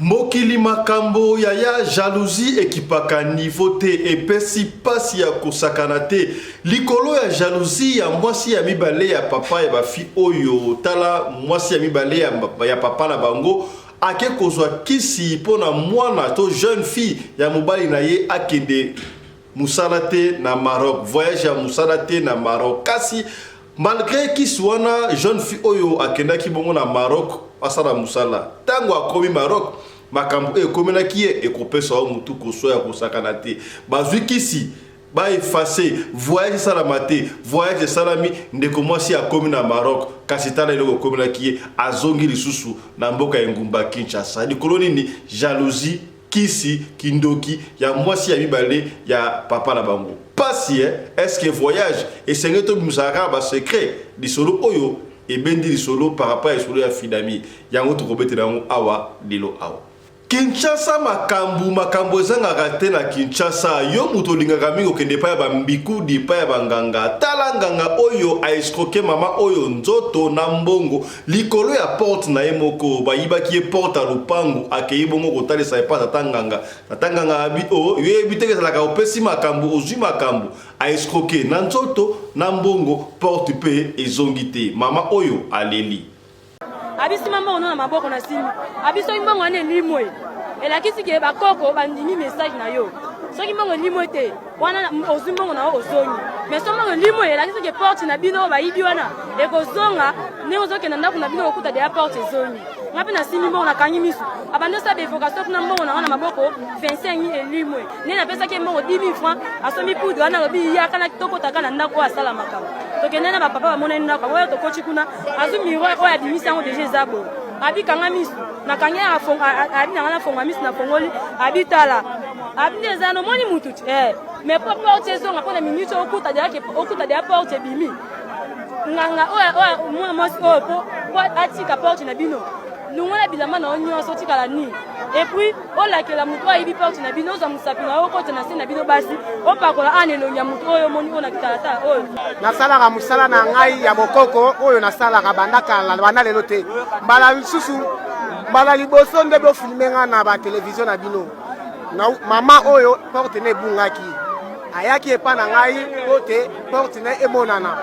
Mokili makambo yaya jalousie ekipaka niveau te epesi pasi ya kosakana te likolo ya jalousie ya mwasi ya mibale ya papa ya bafi oyo tala mwasi ya mibale ya papa na bango ake kozwa kisi pona mwana to jeune fille ya mobali na ye akende musala te na Maroc voyage ya musala te na Maroc kasi malgré kisi wana jeune fille oyo akendaki bongo na Maroc asala musala tango akomi Maroc makambo ekomenaki ye ekopesa o mutu koso ya kosakana te bazwi kisi ba effacer voyage salama te voyage salami ndeko mwasi akomi na Maroc kasi tala iloko komenaki ye azongi lisusu na mboka engumba Kinshasa likolo nini jalousie kisi kindoki ya mwasi ya mibale ya papa na bango pasi est-ce que voyage esenge to musaka ba secret lisolo oyo ebendi lisolo par rapport à solo ya fidami yango to kobetela ngo awa lilo awa Kinshasa makambo ezangaka te na Kinshasa yo muto lingaka mingi okende pa ya bambiku di pa ya banganga tala nganga oyo a escroquer mama oyo nzoto na mbongo likolo ya porte na ye moko bayibaki ye porte a lupangu akei bongo kotalisa epa tatanganga abi o yo ebitekezalaka opesi makambo ozwi makambo a escroquer na nzoto na mbongo porte pe ezongi te mama oyo aleli abisi mama na maboko na simi abiso imbongo ane limwe elakisi ke bakoko bandimi message na yo soki mbongo limwe te wana ozimbongo na ozongi mais so mbongo limwe elakisi ke porte na bino bayibi wana ekozonga ne ozokenda ndako na bino okuta de la porte ezongi ngapi na simi mbongo na kanyi misu abando sa bevocation kuna mbongo na maboko 25 limwe ne na pesa ke mbongo 10 000 francs asomi poudre wana lobi yakana kitoko takana ndako asala makambo tokende na papa bamona ndako oyo tokochi kuna azumi oyo abimisi yango deja ezabo abi kanga misu na kanya abi na fonga misu na fongoli abi tala abi nezano moni mutu mais pour porte ezonga pour la minute okuta de la porte bimi nganga oyo moi po atika porte na bino nungona bilama na onyo sorti kala ni et puis olakela mutu ayibi porte na bino za musapi na okota na se na bino basi opakola anelo nya mutu oyo moni ona kitata oyo nasalaka musala na ngai ya bokoko oyo nasalaka bandaka la bana lelo te mbala susu mbala liboso nde bo filmenga na ba television na bino na mama oyo porte ne bungaki ayaki epa na ngai kote porte ne emonana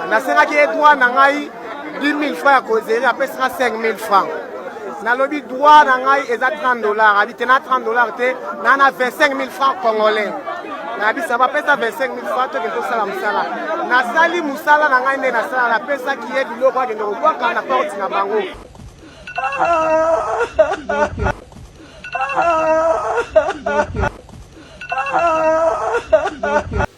nasengaki edwa na ngai 10 000 francs à causer, après sera 5 000 francs. Na lobi droit na ngai eza $30, habite na $30 te, na 25 000 francs congolais. Na bi ça va pesa 25 000 francs to kento sala musala. Na sali musala na ngai nde na sala la pesa ki ye biloko ya kendo kwa kana porte na bango.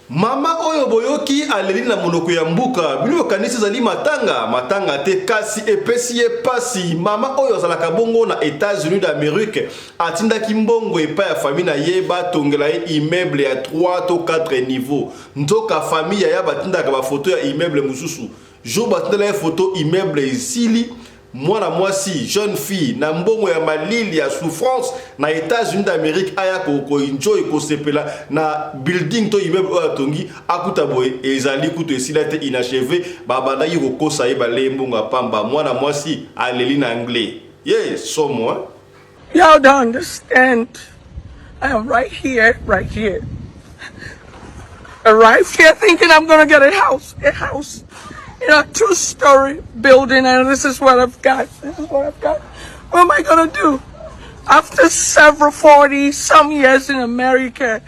Mama oyo boyoki aleli na monoko ya mbuka bino kanisi zali matanga te kasi epesi ye pasi mama oyo azalaka bongo na États-Unis d'Amérique atindaki mbongo epa ya famille na ye batongela ye immeuble ya 3 to 4 niveaux nzoka famille ya batindaka ba photo ya immeuble mususu jo batindela ye photo immeuble esili mwana mwasi jeune fille na mbongo ya malili ya souffrance na États-Unis d'Amérique aya ko enjoy ko sepela na building to immeuble atongi akuta boy ezali kuto esila te inachevé babanda yi ko kosa ye bale mbongo pamba mwana mwasi aleli na anglais yes so moi y'all don't understand. I am right here arrived here thinking I'm gonna get a house in a 2-story building, and this is what I've got. What am I gonna do? After several 40-some years in America.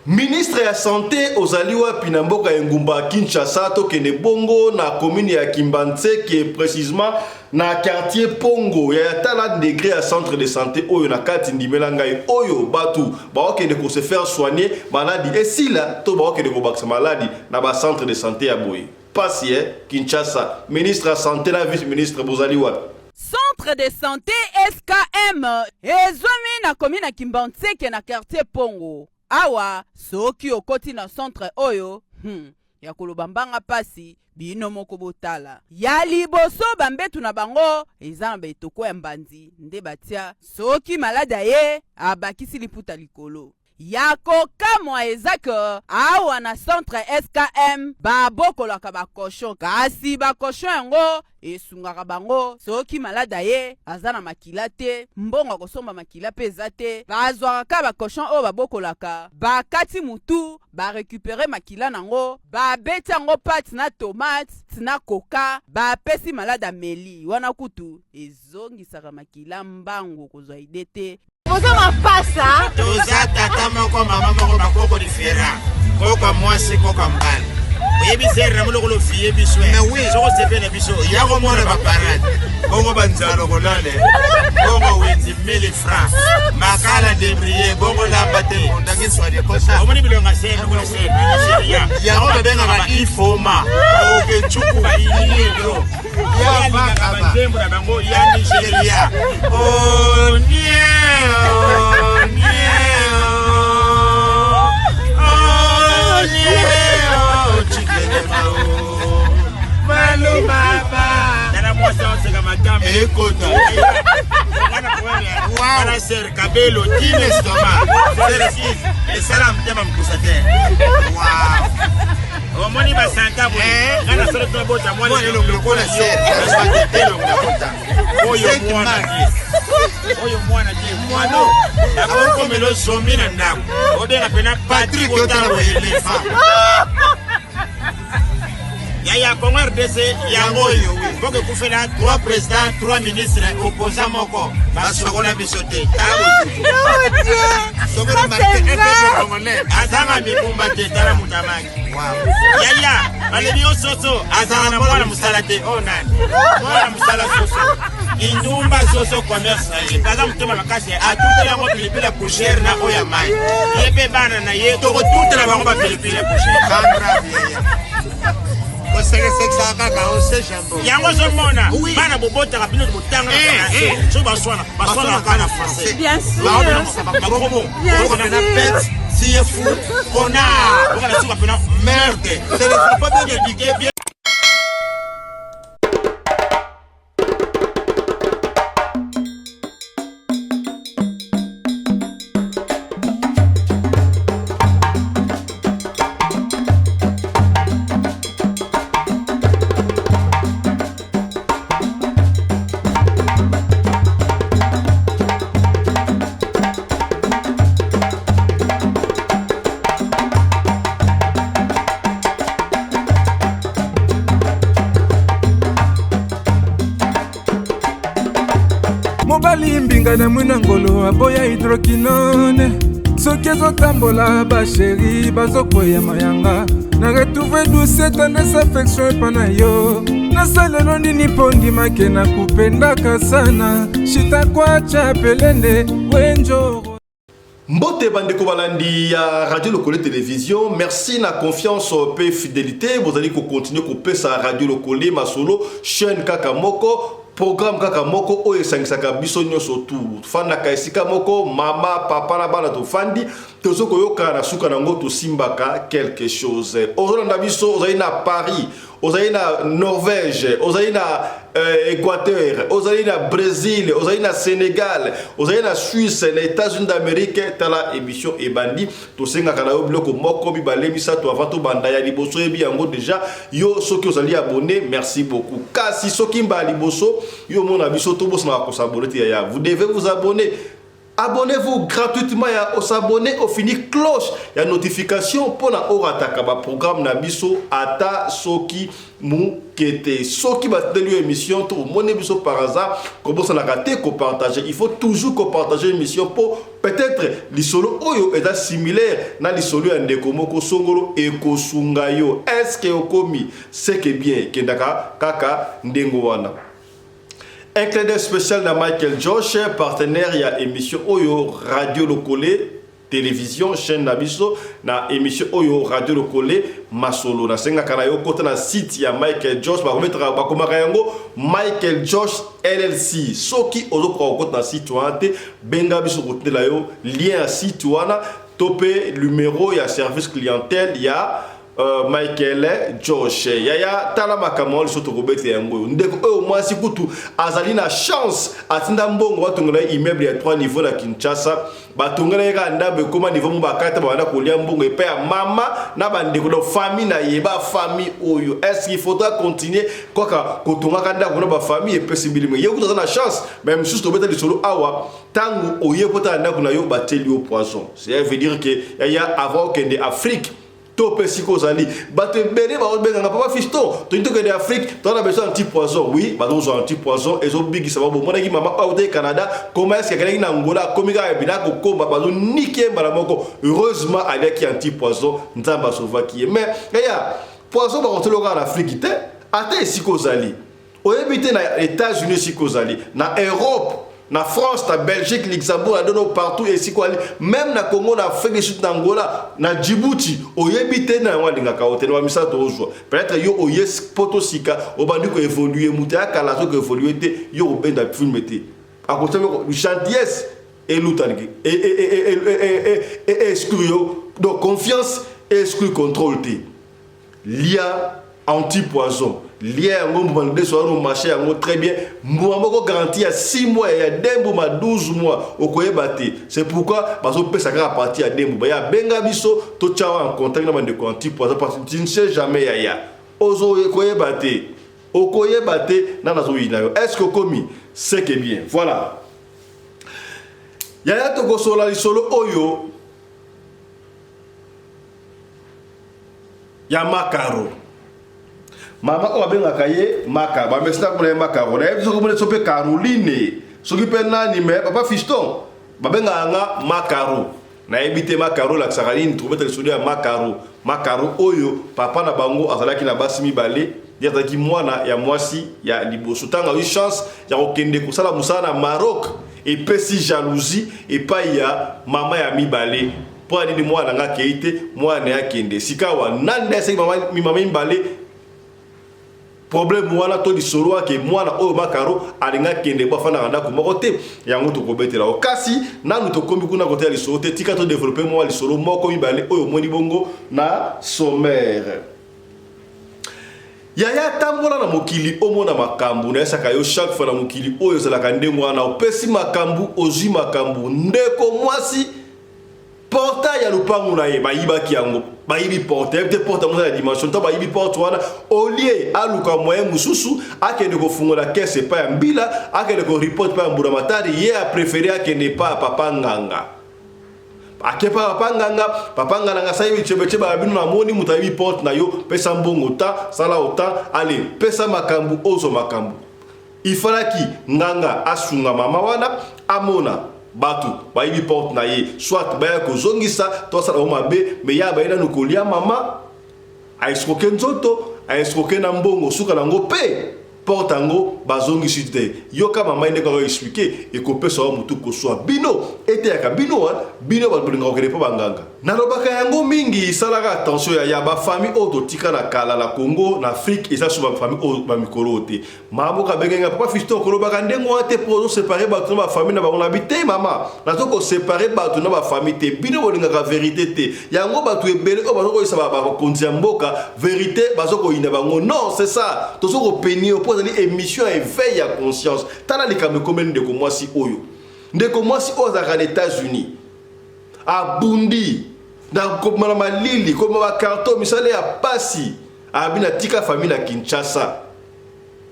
Ministre ya santé ozaliwa pinamboka engumba Kinshasa to kene bongo na commune ya Kimbantseke précisément na quartier Pongo ya tala degré à centre de santé oyo na kati ndimela ngai oyo batu ba okende ko se faire soigner maladie et si là to ba okende ko baksa maladie na ba centre de santé ya boy pasi Kinshasa ministre ya santé na vice-ministre bozaliwa Centre de santé SKM ezwami na commune na Kimbantseke na quartier Pongo awa soki okoti na centre oyo ya kolobambanga pasi bino moko botala ya liboso bambetu na bango eza na betoko ya mbanzi nde batia soki malada ye abakisi liputa likolo ya kokamwa eza ke awa na centre SKM babokolaka bakoshon kasi bakoshon yango esungaka bango soki malada ye aza na makila te mbongo akosomba makila mpe eza te bazwaka bakoshon oyo babokolaka bakati mutu barekupere makila nango babeti yango pati na tomate na koka bapesi malada meli wana kutu ezongisaka makila mbangu kozwa ide te. Boza mapasa toza tata moko mama moko bakoko diferent koka mwasi koka mbala oyebi zera mulokolo fiye biso soko sepele biso yako mwana baparade bongo banzalo kolale bongo wenzi 1000 francs makala debriye bongo lamba te ondaki swali kosa omoni bilonga sema kuna sema yako bebenga ba ifoma oke chuku ba ililo ya baka banzembo na bango ya Nigeria oh nie Écoute, voilà ser cabello tine stoma ser sis et salam tema mkusate wow omoni basanta bo ngana solo to bota mwana lokola ser basantelo ngakota oyo mwana je mwano akoko melo somina ndako obenga pena Patrick otala bo elefa Yaya Congo RDC yango yo faut que kufela 3 présidents 3 ministres opposants moko basokola bisote tabo sokola marque FP congolais azanga mikumba te tala mutamaki yaya balebi ososo azanga na mwana musalate onani mwana musala soso indumba soso commerce kaza mutema makasi atutela yango pilipili coucher na oya mai yebe bana na ye toko tutela bango ba pilipili coucher kandra yango zomona bana bobota kabino botanga so baswana kana français bien sûr na pète si fou connard on a su kapena merde c'est le pas bien éduqué bien. mobali mbinga na mwina ngolo aboya hydroquinone soki ezotambola basheri bazokwea mayanga na retrouve douce tendresse affection epa na yo nasalelo nini mpo ndimake na kupendaka sana shitakwacha pelende wenjoro. Mbote bandeko balandi ya Radio Lokole Télévision, merci na confiance pe fidélité, vous allez continuer couper sa Radio Lokole masolo chaîne kaka moko programme kaka moko oyo esangisaka biso nyonso tu fanda ka esika moko mama papa na bana to fandi tozo koyoka na suka nango to simbaka quelque chose ozolanda biso ozali na Paris ozali na Norvège ozali na Équateur ozali na Brésil ozali na Sénégal ozali na Suisse na États-Unis d'Amérique tala émission ebandi to senga kana yo biloko moko bibale misato avant to banda ya liboso ebi yango déjà yo soki ozali abonné merci beaucoup kasi soki mba liboso yo mona biso to bosana ko s'abonner ya vous devez vous abonner. Abonnez-vous gratuitement à s'abonner au fini cloche ya notification pour na orataka ba programme na biso ata soki mu kete soki ba telu émission to moné biso par hasard ko bosa na raté ko partager il faut toujours ko partager émission pour peut-être lisolo oyo est similaire na lisolo ya ndeko moko songolo e ko sungayo est-ce que okomi c'est que bien kendaka kaka ndengo wana. Un clin d'œil spécial de Michael Josh, partenaire il y a émission Oyo Radio Lokole Télévision, chaîne Nabiso, na émission Oyo Radio Lokole Masolo. Na senga kanayo côté na site ya Michael Josh, ba remettre ba komaka yango Michael Josh LLC. Soki ozo ko côté na site wante benga biso côté la yo lien à site wana topé numéro ya service clientèle ya Michael Josh yaya tala makambo liso to kobete yango ndeko o mwasi kutu azali na chance atinda mbongo batongela immeuble ya 3 niveaux na Kinshasa batongela yeka ndambe koma niveau mo bakata bana kolia mbongo epa ya mama na bandeko do famille na yeba famille oyo est-ce qu'il faudra continuer koka kotonga kanda ko ba famille epesi bilimo yekuta na chance même juste to beta lisolo awa tangu oyekota ndako na yo bateli au poison c'est veut dire que yaya avant que de Afrique to pesiko zali bato bene ba benga papa fiston to into que de Afrique to na besoin anti poison oui ba do anti poison et zo bigi sababu mona ki mama au de Canada comment est-ce que quelqu'un na Angola komika bina ko komba ba do nique mbala moko heureusement avec anti poison nzamba sovaki mais ya poison ba rentrer en Afrique te ate siko zali o ebité na États-Unis siko zali na Europe na France, na Belgique, Luxembourg, na dono partout et si quoi même na Congo, na Afrique du Sud, na Angola, na Djibouti, oyebite na walinga kaote na misa tozo. Peut-être yo oyes potosika, obandi ko évoluer muta kala so ko évoluer te yo obenda film te. A côté gentillesse et l'outangi et exclu donc confiance et exclu contrôle te. L'IA anti-poison. Lié à un de soir au marché très bien. Moi, je garantis à 6 mois et à 12 mois au Koyebate. C'est pourquoi parce que ça va partir à Dembo. Il y a Bengabiso, tout le en contact avec des anti-poison parce que tu ne sais jamais yaya. Ozo Koyebate. Au Koyebate, est-ce que commis c'est que bien. Voilà. Yaya Toko Sola Solo Oyo. Yamakaro. Mama o abenga kaye maka ba mesna ko maka ko na so ko so pe Caroline so ki pe nani me papa fiston ba benga nga makaro na ebite makaro la Caroline trouver le studio makaro oyo papa na bango azalaki na basimi balé dire ki mwana ya mwasi ya liboso tanga eu chance ya kokende ko sala musana Maroc et pesi jalousie et pa ya mama ya mibale po ani mwana nga keite mwana ya kende sikawa nande se mama mibale problème wala to di solo ke mwana o makaro alinga kende ba fana nganda ko mokote yango to kobetela o kasi nanu to kombi kuna kote ali solo te tika to développer mo ali solo moko mibale oyo moni bongo na sommaire yaya tambola na mokili omona makambu na esaka yo chaque fois na mokili oyo zala kande mwana opesi makambu ozi makambu ndeko mwasi porta ya lupangu na ye bayibaki yango bayibi porta te porta mo na dimension to bayibi porta wana olie aluka moyen mususu akende ko fungola caisse pa ya mbila akende ko report pa mbura matari ye a préféré akende pa papa nganga akepa papa nganga nga sayi chebechebe abinu na moni mutayibi porta na yo pesa mbongo ta sala ota ale pesa makambu ozo makambu ifalaki nganga asunga mama wana amona batu bayibi porte na ye soit baya ko zongisa to sala o mabe me ya bayina no kolia mama a escroquer nzoto a escroquer na mbongo suka na ngo pe porte ngo bazongisi te yoka mama inde ko expliquer e ko pesa o mutu ko so bino ete ya bino ba bulinga ko repa banganga na lobaka yango mingi salaka attention ya ba famille oto tika na kala la Congo na Afrique et ça sur ba famille o ba mikolo te mama ka benga papa fiston ko lobaka ndengo ate pour séparer ba ba famille na ba on habiter mama na to ko séparer ba to na ba famille te bino bolinga ka vérité te yango ba to ebele o ba ko isa ba kontia mboka vérité ba zo ko ina bango non c'est ça to so ko peni o pour émission éveil à conscience tala likame combien de moi si oyo ndeko mwasi aux États-Unis a Bundi dans comme malili comme ba carton misale ya pasi abina tika famille na Kinshasa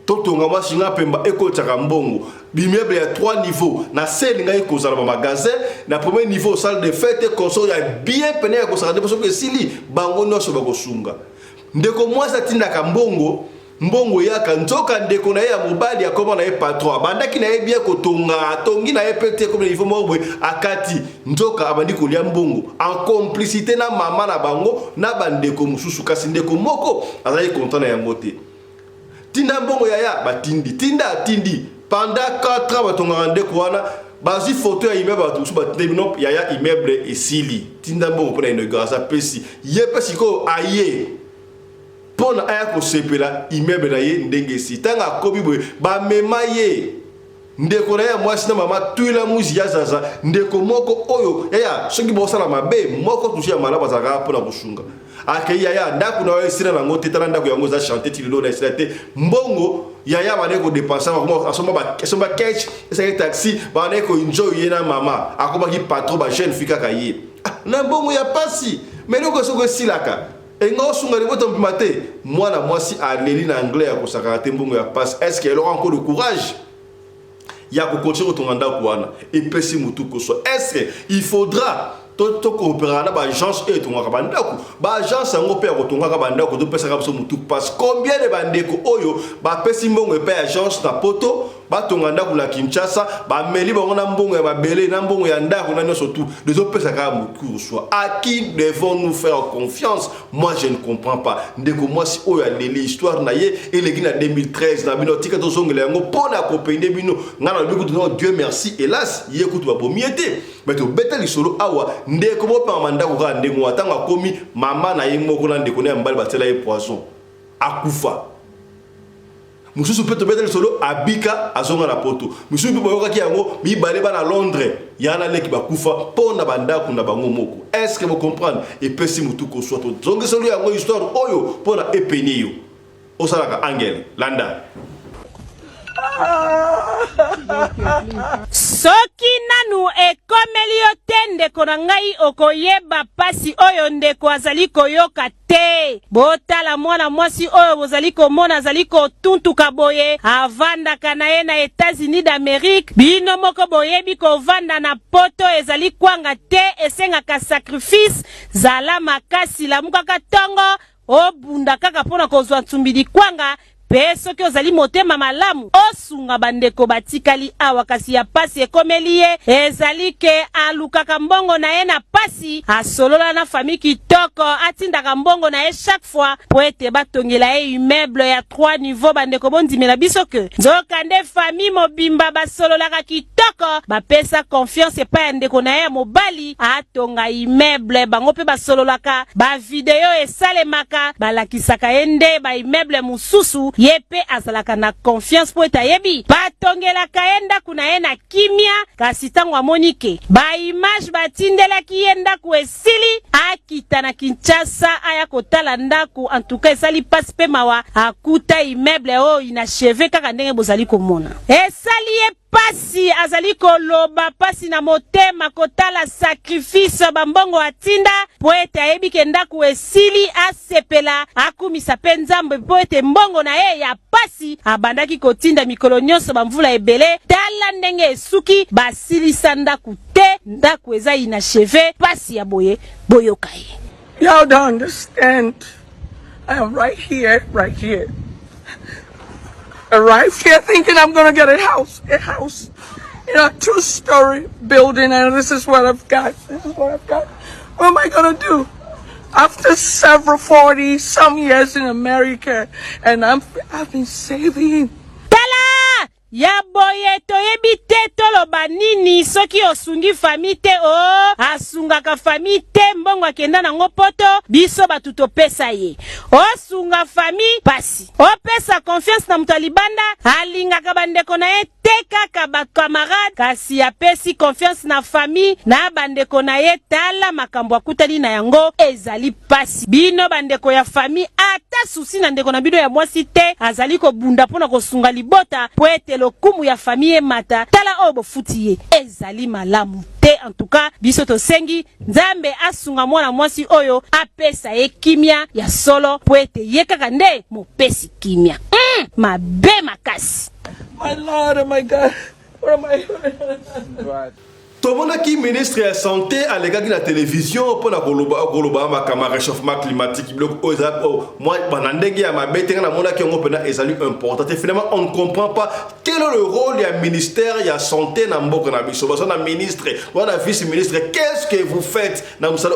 totonga mwasi nga pemba eko tshaka mbongo bimeuble ya 3 niveaux na sel nga eko zala magasin na premier niveau salle de fête console ya bien peine ya ko sala de parce que sili bango no so ba ko sunga ndeko mwasi atinda ka mbongo yaka nzoka ndeko na ye ya mobali akoma na ye patron bandaki na ye bien kotonga tongi na ye pete comme il faut mobwe akati nzoka abandi kolia mbongo en complicité na mama na bango na bandeko mususu kasi ndeko moko azali content na yango te tinda mbongo yaya batindi tindi pendant 4 ans batonga ndeko wana bazi photo ya immeuble batu su batino yaya immeuble esili tinda mbongo pona inauguration pesi ye pesi ko aye pona aya ko sepela immeuble na ye ndenge si tanga kobi boy ba mema ye ndeko na ya mwasi na mama tuila muzi ya zaza ndeko moko oyo yaya soki bo sala mabe moko tushi ya malaba zaka pona kusunga akei yaya ndaku na esina na ngote tala ndaku yango za chanter tililo na esite mbongo yaya bane ko dépenser ko asomba cash esa taxi bane ko enjoy yena mama akoba ki patron ba jeune fika kaye na mbongo ya pasi mais loko soko silaka engo sunga le boto mpimate mwana mwasi aleli na anglais ya kosaka te mbongo ya pasi est-ce qu'elle aura encore le courage ya ko continuer kutonganda kuana et pesi mutu ko so est-ce il faudra to coopérer na ba agence et tongaka bandako ba agence ngo pe ko tongaka bandako to pesa ka biso mutu parce combien de bandeko oyo ba pesi mbongo pe agence na poto ba tonganda ku la Kinshasa ba meli bango na mbongo ya babele na mbongo ya ndako na nyoso tout les autres pesa ka mutu soit à qui devons-nous faire confiance? Moi je ne comprends pas ndeko moi si oyo aleli histoire na ye et les gina 2013 na bino tika to zongela yango pona ko pende bino ngana biku to Dieu merci hélas ye kutu ba bomiete mais to beteli solo awa ndeko bo pa mandako ka ndengo atanga komi mama na ye moko na ndeko na mbali batela ye poison akufa mususu peto beteli solo abika azonga na poto mususu pe boyoka ki yango bi bale ba na Londres yana leki bakufa pona bandako na bango moko est-ce que vous comprenez et pesi mutu ko soit to zonge solo yango histoire oyo pona epeniyo osalaka angel landa soki nanu ekomeli yo te ndeko na ngai okoyeba pasi oyo ndeko azali koyoka te botala mwana mwasi oyo bozali komona azali kotuntuka boye avandaka na ye na États-Unis d'Amérique bino moko boyebi kovanda na poto ezali kwanga te esengaka sacrifice zala makasi lamukaka tongo obunda kaka mpona kozwa ntumbili kwanga pe soki ozali motema malamu osunga bandeko batikali awa kasi ya pasi ekomeli ye ezali ke alukaka mbongo na ye na pasi asolola na famille kitoko atindaka mbongo na ye chaque fois po ete batongela ye immeuble ya 3 niveaux bandeko bondimela biso ke nzoka nde famille mobimba basololaka kitoko bapesa confiance epai ya ndeko na ye ya mobali atonga immeuble bango mpe basololaka bavideo esalemaka balakisaka ye nde baimmeuble mosusu yepe azalaka na confiance po eta yebi batongelaka ye ndaku na ye na kimia kasi ntango amoni ke baimage batindelaki ye ndaku esili akita na Kinshasa aya kotala ndaku antuka esali pasi mpe mawa akuta immeuble oyo inacheve kaka ndenge bozali komona esali ye pasi azali koloba pasi na motema kotala sacrifice bambongo atinda po ete ayebi ke ndaku esili asepela akumisa mpe nzambe po ete mbongo na ye ya pasi abandaki kotinda mikolo nyonso bamvula ebele tala ndenge esuki basilisa ndaku te ndaku eza inacheve pasi ya boye boyoka ye. Y'all don't understand. I am right here. Arrived here thinking I'm gonna get a house in a 2-story building, and this is what I've got. What am I gonna do? After several 40-some years in America, and I've been saving. Tala! Ya boye toyebi te toloba nini soki osungi fami te asungaka fami te mbongo akenda nango poto biso batu topesa ye osunga fami pasi opesa confiance na mutu alibanda alingaka bandeko na ye te kaka bakamarade kasi apesi confiance na fami na bandeko na ye tala makambo akutani na yango ezali pasi bino bandeko ya fami ata susi na ndeko na bino ya mwasi te azali kobunda mpona kosunga libota po ete lokumu ya famille mata tala oyo bofuti ye ezali malamu te. En tout cas biso tosengi nzambe asunga mwana mwasi oyo apesa ye kimia ya solo po ete ye kaka nde mopesi kimia mabe makasi. My Lord, oh my God, what am I doing? Tomonaki ministre ya santé alekaki na télévision pour na koloba makama réchauffement climatique bloc oza moi banandenge ya mabete na mona ki ngo pena ezali important et finalement on ne comprend pas quel est le rôle du ministère ya santé na mboko na biso parce na ministre wana vice ministre qu'est-ce que vous faites na musala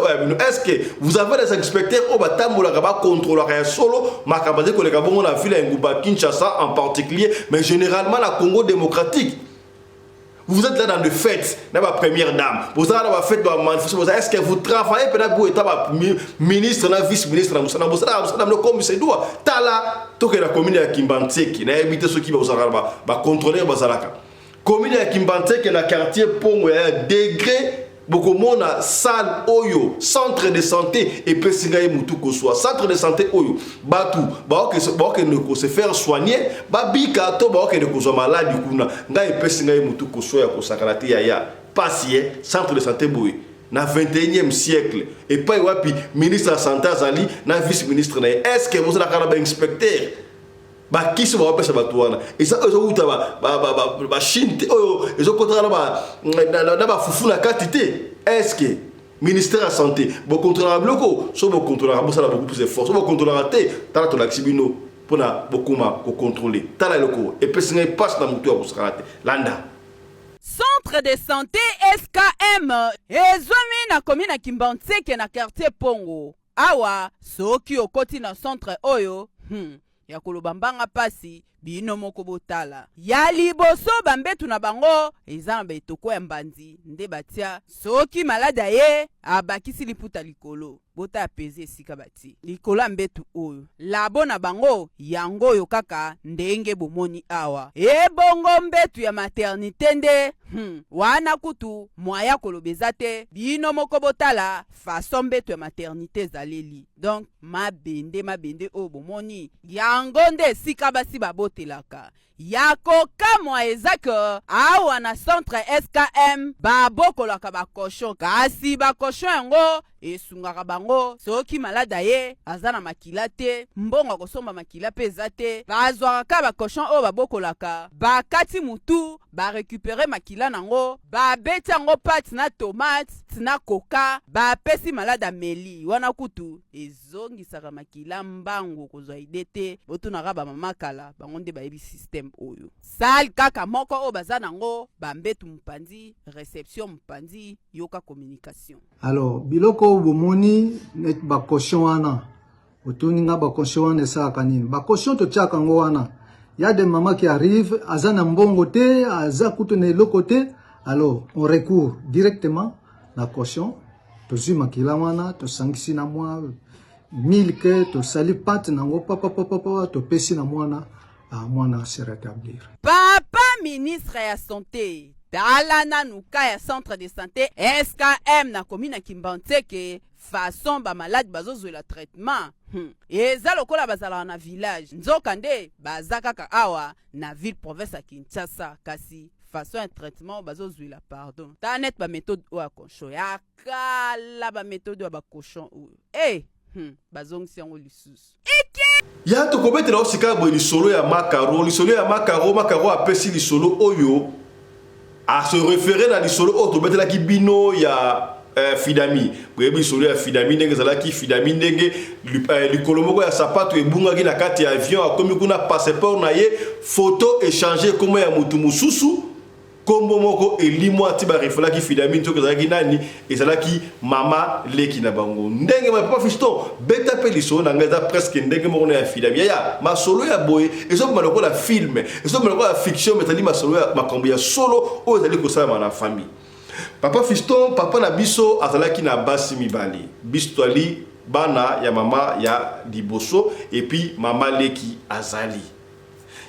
est-ce que vous avez des inspecteurs au batambola ba contrôler ya solo makamba de koleka bongo na ville ya Nguba Kinshasa en particulier mais généralement la Congo démocratique. Vous êtes là dans des fêtes, dans la première dame. Vous êtes là dans la fête de la manifestation. Est-ce que vous travaillez pour être ministre, vice-ministre, dans le commissaire doit. Tala, tout que la commune de Kimbantseki, n'a évité ceux qui vont contrôler Bazalaka. Commune de Kimbantseki, dans le quartier Pongo, il y a un degré bokomona salle oyo centre de santé et pesinga ye mutu ko soit centre de santé oyo batu ba que ne ko se faire soigner ba bika to ba que ne ko zo malade kuna ngai pesinga ye mutu ko soit ya ko sakalate ya pasie centre de santé boy na 21e siècle et pas wapi ministre de la santé azali na vice ministre na est-ce que vous na kana ba inspecteur ba kisi ba pesa batuana et ça ezo uta ba shinte oyo ezo kontra na ba fufu na katité est-ce que ministère de la santé bo contrôler bloco so bo contrôler bo sala beaucoup plus fort so bo contrôler té tala to laxibino pona bokuma ko contrôler tala loko et pesa passe na mutu ya kusakate landa. Centre de santé SKM ezwami na komina Kimbantseke na quartier Pongo. Awa soki okoti na centre oyo ya kolobambanga pasi bino moko botala. Ya liboso bambetu na bango eza na betoko ya mbanzi nde batia soki malada ye abakisi liputa likolo. Bota apezi esika bati likolo ya mbetu oyo labo na bango yango oyo kaka ndenge bomoni awa ebongo mbetu ya maternité nde wana kutu mwaya kolobeza te bino moko botala façon mbetu ya maternité ezaleli donc mabende oyo bomoni yango nde esika basi babotelaka ya kokamwa ezake awa na centre SKM babokolaka bakoshon kasi bakoshon yango esungaka bango soki malada ye aza na makila te mbongo akosomba makila pe eza te bazwaka bakoshon oyo babokolaka bakati mutu barekupere makila nango babeti yango pati na tomate tina koka bapesi malada meli wana kutu ezongisaka makila mbango kozwa ide te botunaka bamama kala bango nde bayebi système oyo sale kaka moko oyo baza nango bambetu mpanzi réception mpanzi yoka communication. Alors biloko bomoni net bakoshon wana otuninga bakoshon wana esalaka nini bakoshon totiaka yango wana ya des mamans qui arrivent aza na mbongo te aza kutu na eloko te alors on recourt directement la caution tozwi makila wana tosangisi na mwa milke tosali pate nango papa topesi na mwana mwana se rétablir. Papa ministre ya santé tala nanuka ya centre de santé SKM na komina Kimbantseke façon ba malade bazozwela traitement eza lokola bazala na village nzoka nde baza kaka awa na ville province ya Kinshasa kasi façon un traitement bazozwela pardon ta net ba méthode o ya cochon ya kala ba méthode o ba cochon o bazongisi yango lisusu ya tokobetela osika boye lisolo ya makaro apesi lisolo oyo a se référer na lisolo oyo tobetelaki bino ya Fidami boyebi lisolo ya Fidami ndenge ezalaki Fidami ndenge likolo moko ya sapato ebungaki na kati ya avion akomi kuna passeport na ye photo échanger komo ya mutu mususu kombo moko elimo ati barefelaki Fidami ntoki ezalaki nani ezalaki mama leki na bango ndenge ma papa Fiston beta pe lisolo na ngaza presque ndenge moko na ya Fidami ya masolo ya boye ezokoma lokola film ezokoma lokola fiction metali masolo ya makambo ya solo oyo ezali kosala na famille. Papa Fiston papa na biso azalaki na basi mibali biso ali bana ya mama ya liboso et puis mama leki azali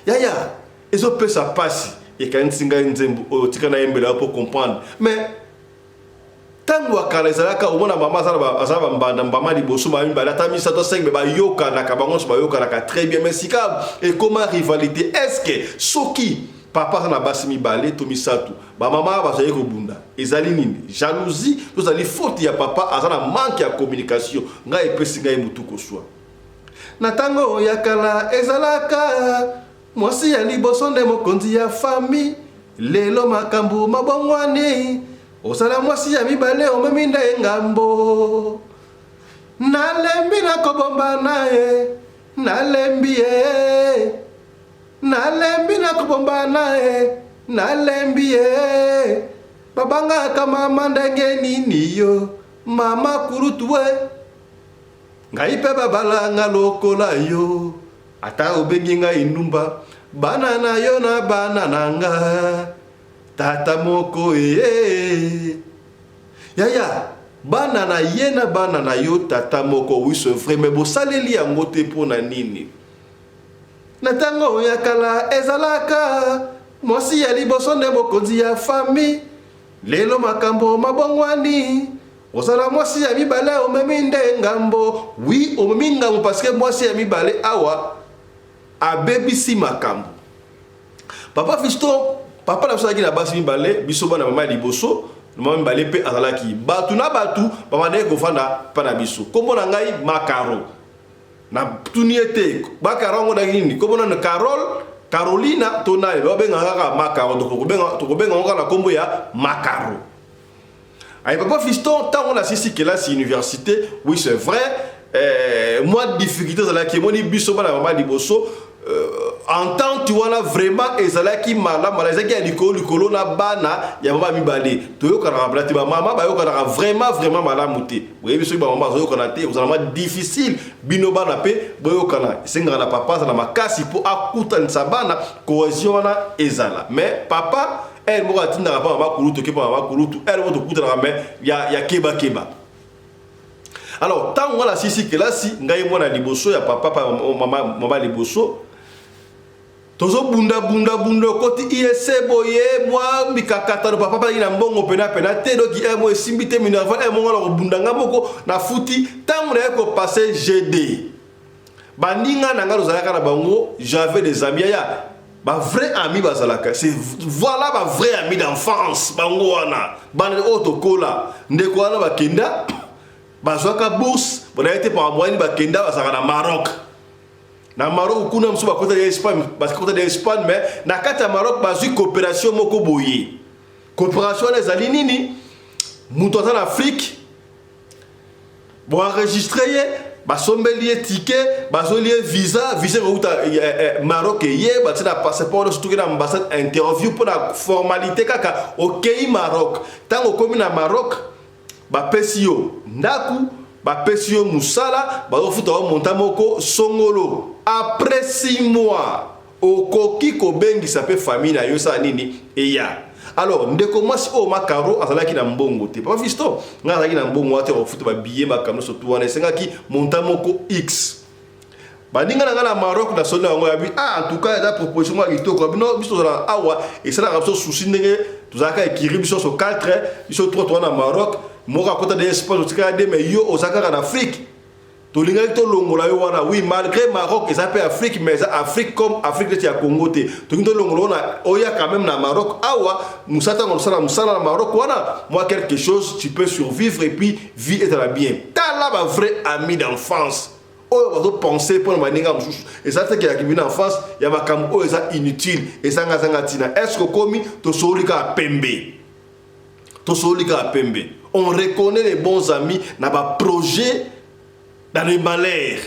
ya ezopesa pasi et quand singa nzembo o tika na yembela pour comprendre mais tangu akala ezalaka omona mama azaba mbanda mbama liboso mami balata misa to 5 ba yoka na kabango ba yoka na très bien mais sika et comment rivalité est-ce que soki papa na basi mibale to misatu ba mama bazali ko bunda ezali nini jalousie to zali faute ya papa azana manque ya communication nga epesi nga mutu ko swa na tango yakala ezalaka mwasi ya liboso nde mokonzi ya famille lelo makambo mabongwani osala mwasi ya mibale omemi nde ngambo nalembi na kobomba naye nalembi na kobomba naye nalembi babanga kama mandenge nini yo mama kurutuwe ngai pe babalanga lokola yo ata obengi ngai ndumba bana na yo na bana nanga tata moko ya bana na ye na bana na yo tata moko oui c'est vrai mais bo saleli yango te pona nini na tango ya kala ezalaka mwasi ya liboso nde mokonzi ya famille lelo makambo mabongwani ozala mwasi ya mibale omemi nde ngambo. Oui, omemi ngambo parce que mwasi ya mibale awa abebisi makambo. Papa Fiston, papa na biso na basi mibale biso bana mama liboso mama mibale pe azalaki batu na batu papa de kofanda pa na biso kombo na ngai Makaro na tuniete Makaro ngo na nini kombo na Carolina tonale lo benga kaka Makaro to benga ngo na kombo ya Makaro. Ay papa Fiston tant on a sisi que là c'est université, oui c'est vrai, moi difficulté zalaki mo ni biso bana mama liboso en tant tu vois là vraiment ezalaki mala ezalaki ya likolo na bana ya baba mibale toyoka na blati ba mama ba yoka na vraiment mala muté boye biso ba mama zoyoka na te ozalama difficile bino bana pe boyoka na senga na papa na makasi po akuta nsabana cohésion na ezala mais papa elle mo atinda pa mama kulutu ke pa mama kulutu elle mo to kuta na mais ya keba. Alors tant on a sisi que là si ngai mona liboso ya papa mama liboso tozo bunda koti ISC boye moi mikakata papa pa ina mbongo pena te doki mo esimbite minerva mo ngala ko bunda ngaboko na futi tant on a ko passer GD bandinga na ngalo zalaka na bango j'avais des amis ya ba vrai ami bazalaka c'est voilà ba vrai ami d'enfance bango wana bana otokola ndeko wana bakenda bazwaka bourse bona été par moyenne bakenda basaka na Maroc. Na Maroc kuna mso bakota ya Espagne parce que de Espagne mais na kata Maroc bazui coopération moko boye. Coopération les alinini mutu en Afrique bon enregistrer basombeli ticket bazoli visa uta Maroc ye batina passeport surtout na ambassade interview pour la formalité kaka OK Maroc tango komi na Maroc ba pesio ndaku ba pesio musala ba ofuta o monta moko songolo après 6 mois okoki ko bengi sa pe famille na yo sa nini eya. Alors ndeko mwasi o Makaro azalaki na mbongo te papa Fiston nga azalaki na mbongo ate ofuta ba billet makamno surtout wana sengaki monta moko X bandinga na ngala Maroc na sonda ngo yabi en tout cas da proposition moi kitoko bino biso za awa et ça la rapso souci ndenge tuzaka ekiri biso so 4 biso 3 na Maroc moka kota de Espagne tika de mais yo osaka en Afrique to linga to longola yo wana oui malgré Maroc et ça peut Afrique mais Afrique comme Afrique de Congo te to ngi to longola na oya quand même na Maroc awa musata ngosala musala na Maroc wana moi quelque chose tu peux survivre et puis vie est à la bien ta là ba vrai ami d'enfance. On va penser pour le manière et ça c'est qu'il y a une enfance il y a ma cam oh ça inutile et ça ngazanga tina est-ce que comme to solika pembe on reconnaît les bons amis na ba projet dans les malheurs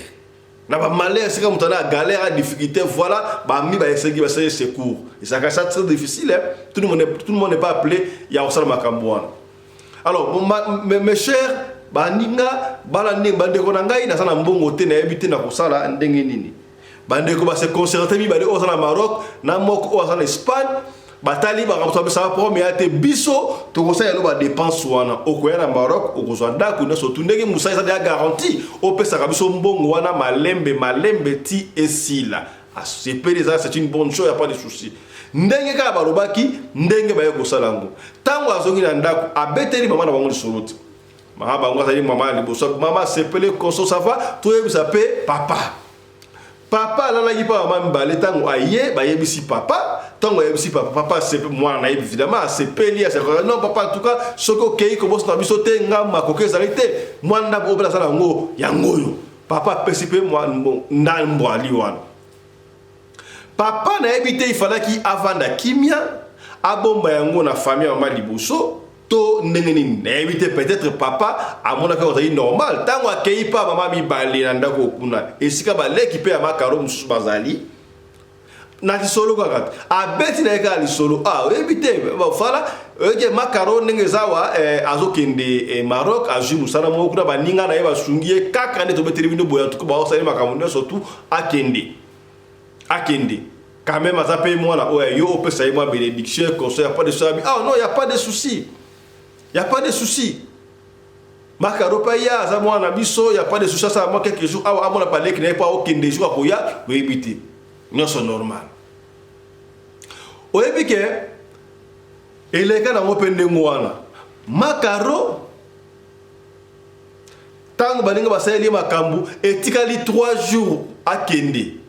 na ba malheur c'est comme tana galère difficulté voilà ba mi ba essayer ba secours et ça c'est très difficile hein? Tout le monde n'est pas appelé il y a aussi ma camboine. Alors mes chers bandinga bala ndenge bandeko na ngai na sana mbongo te na ebite na kosala ndenge nini bandeko ba se concerter mi bale osana Maroc na moko osana Espagne batali ba rapto ba premier ate biso to kosala lo ba dépense wana okoya na Maroc okozwa ndako na surtout ndenge musa ça ya garantie opesa ka biso mbongo wana malembe ti esila c'est c'est une bonne chose, il y a pas de souci. Ndenge ka balobaki ndenge ba yekosala ngo tango azongi na ndako abeteli mama na bango lisoloti. Maman s'appelle Konso, ça va, tout le s'appelle papa. Papa, là, il pas maman balé tango aïe, bah yebisi papa, tango yebisi papa, papa c'est moi na évidemment, c'est peli, c'est non papa en tout cas, soko kei ko boss na bisote nga makoke zalite, moi na obla sala ngo yango yo. Papa pesipe moi ndan mbwali wana. Papa na ebité il fallait qu'il avant da kimia, abomba yango na famille maman liboso. Éviter peut-être papa à mon avis normal tant que pas maman mi balé ndako kuna et si ka balé qui peut à Makaro musu bazali na solo gagat a beti na ka solo éviter voilà que Makaro nengezawa azokende Maroc a ju musana mo kuna baninga na eba sungie kaka ne to beteli bino boya tout ba osali makamundo surtout akende quand même ça paye moi là yo peut ça moi bénédiction conseil pas de souci non il y a pas de souci. Il n'y a pas de souci. Makaro paya, ça moi biso, il n'y a pas de souci, ça moi quelques jours, à mon parlé qu'il n'y a pas aucun des jours à Koya, oui éviter. Non c'est normal. Au début que Et les gars n'ont pas de moana. Makaro. Tant que balinga basali makambu et tikali 3 jours à Kende.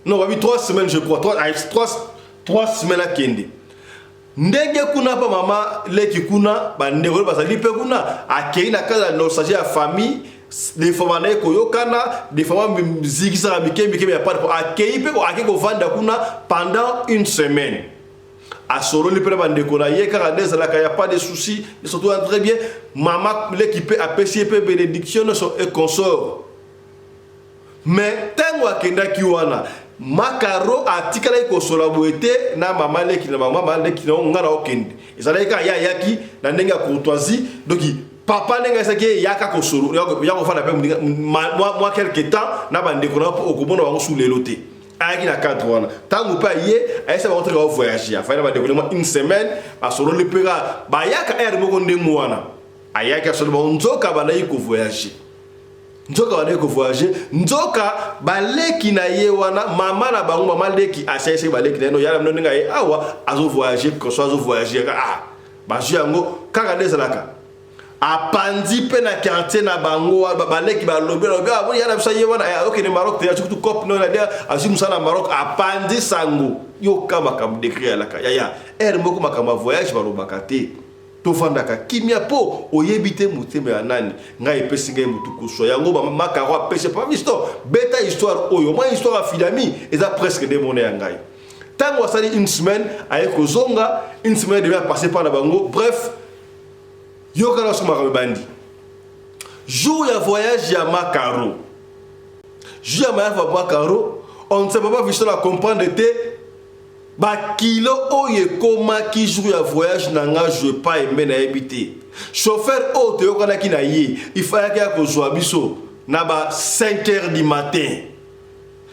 Non, 3 semaines je crois. 3 semaines à Kende. Ndenge kuna pa mama leki kuna bandeko basali pe kuna akei na kaza nostalgie ya famille des femmes na koyokana des femmes zigisa mikembe ya pas akei pe ko akeko vanda kuna pendant une semaine. A solo li pe bandeko na yeka kadeza la kaya pas de soucis, ils sont très bien. Mama l'équipe a PCP bénédiction et consort. Mais tango akenda kiwana Makaro atikala ko sola boete na mama leki na mama leki na ngara okende ezala ka ya yaki na ndenga courtoisie donc papa nenga saki yaka ko solo ya ko fana pe moi quelque temps na bande ko na okubona wango sous les lotés ayaki na cadre wana tangu pa ye ayesa ba ka voyager afana ba développement une semaine ba solo le pera ba yaka air moko ndemu wana ayaka solo ba nzoka ba na ko voyager nzoka wana ko voyager nzoka baleki na ye wana mama na bango mama leki asese baleki na no yala mno nga ye awa azo voyager ko so azo voyager ba yango kaka desalaka apandi pe na quartier na bango baleki ba lobe abo yala bisa ye wana ok ne Maroc te surtout cop no na dia azu musana Maroc apandi sango yo kama kam décrire alaka ya moko makama voyage ba lobaka te tofandaka kimia po oyebite muteme ya nani ngai pesinga mutuku so yango makaro apese pas visto beta histoire oyo moi histoire afidami eza presque démoné ya ngai tango asali une semaine avec kozonga une semaine devait passer par la bango bref yokana soma bandi jour ya voyage ya makaro jour ya makaro on ne sait pas visto la comprendre te ba kilo oye koma ki jour ya voyage nanga je pas aimé na habiter chauffeur o te yokana ki na ye il fallait que ko zo biso na ba 5h du matin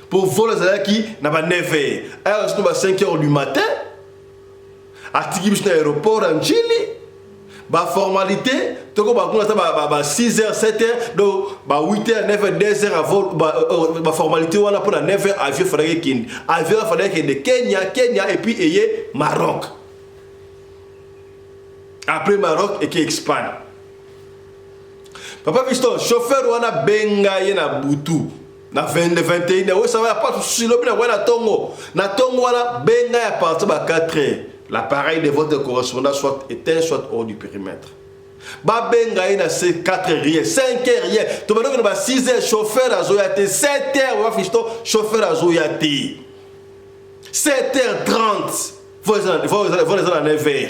pour voler ça qui na ba 9h alors c'est ba 5h du matin atiki biso na aéroport en Chili ba formalité toko ba kuna ba 6h 7h donc ba 8h 9h 2h avant ba formalité wana pour la 9h avion fallait que de Kenya et puis ayé Maroc après Maroc et qui Espagne papa visto chauffeur wana benga ye na butu na 21 ouais ça va pas sur le bien na tongo wana benga ya partir ba 4h. L'appareil de votre correspondant soit éteint, soit hors du périmètre. Babenga ina c'est 4h rien, 5h rien. Tu vas donc 6h chauffeur à Zoyate, 7h va fisto chauffeur à Zoyate. 7h30. Faut les à 9h.